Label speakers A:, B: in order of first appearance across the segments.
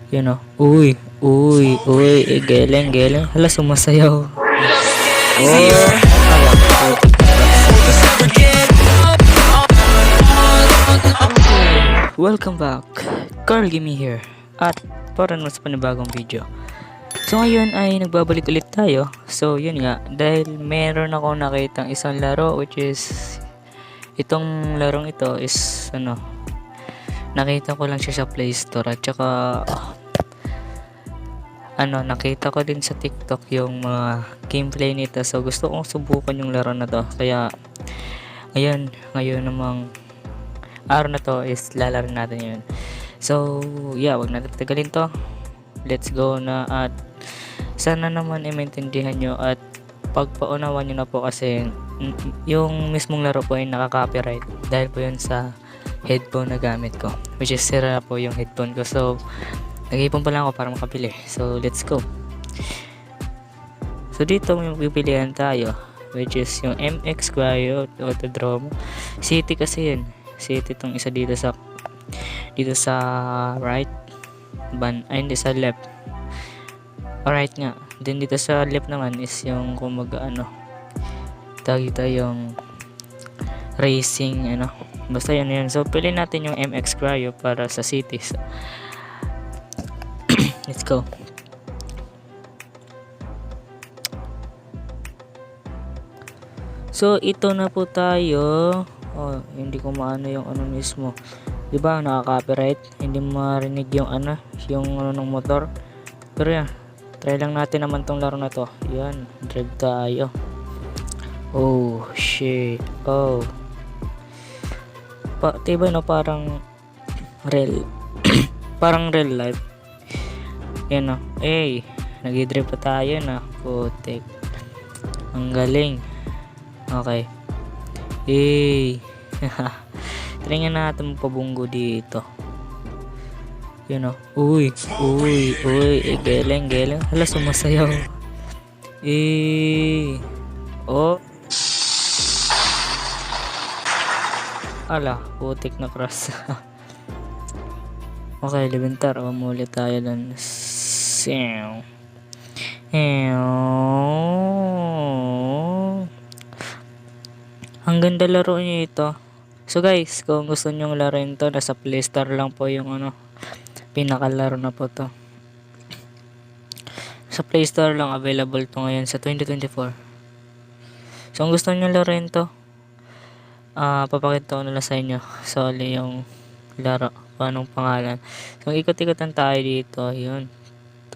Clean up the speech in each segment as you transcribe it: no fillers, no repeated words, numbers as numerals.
A: Uy, uy, uy, geleng, geleng. Hala, sumasayaw. Oh, ala, putik na welcome back. Carl Gimme here. At para naman sa panibagong video. So ngayon ay nagbabalik ulit tayo. So yun nga, dahil meron ako nakitang isang laro which is itong larong ito is nakita ko lang siya sa Play Store at saka nakita ko din sa TikTok yung mga gameplay nito. So gusto kong subukan yung laro na to. Kaya ngayon namang araw na to is lalaro natin yun. So yeah, wag natin patagalin to. Let's go na at sana naman i-maintindihan nyo at pagpaunawan nyo na po kasi yung mismong laro po ay nakaka-copyright dahil po yun sa headphone na gamit ko, which is sira po yung headphone ko. So nag-iipon pa lang ako para makabili. So let's go. So dito may pipilian tayo which is yung MX Cryo Autodrome City kasi yun. City tong isa dito sa right hindi sa left. Alright nga. Then dito sa left naman is yung tagita yung racing basta yun. So piliin natin yung MX Cryo para sa City. So, let's go. So ito na po tayo. Hindi ko maano yung mismo. 'Di ba? Nakaka-copyright. Hindi marinig yung ng motor. Pero yan, try lang natin naman tong laro na to. Yan, drive tayo. Oh, shit. Oh. Diba parang real parang real life. Yan nag-drive pa tayo na. Putik. Ang galing. Okay. Try nga natin pabunggo dito. Uy, uy, uy, geleng, geleng. Hala, sumasayaw. Oh. Ala, putik na cross. Okay, lebentar. Muli tayo dun. Ang ganda laro niya ito. So guys, kung gusto nyo laruin to, nasa Play Store lang po yung pinakalaro na po to. Sa Play Store lang available to ngayon sa 2024. So kung gusto nyo laruin to, papakita ko na lang sa inyo yung laro, kung anong pangalan. So ikot-ikotan tayo dito. Yun,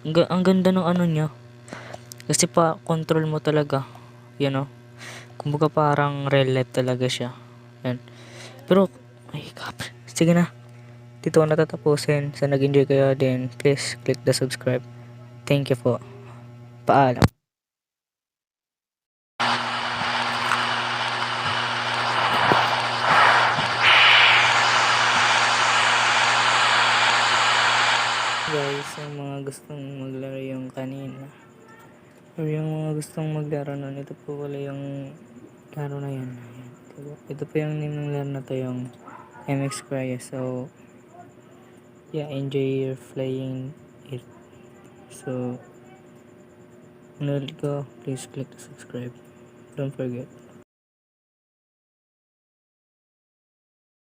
A: ang ganda ng niya kasi pa control mo talaga. Kumbaga parang real life talaga siya. Yan. Pero sige na, dito ko natatapusin. Sa nag-enjoy kayo din, please click the subscribe. Thank you po. Paalam. Guys, yung mga gustong maglaro yung kanina or yung mga gustong maglaro nun, ito po wala yung laro na yan. Ito po yung name ng laro na to, yung MX Cryo. So yeah, enjoy your playing it. So, ulit ko, please click the subscribe. Don't forget.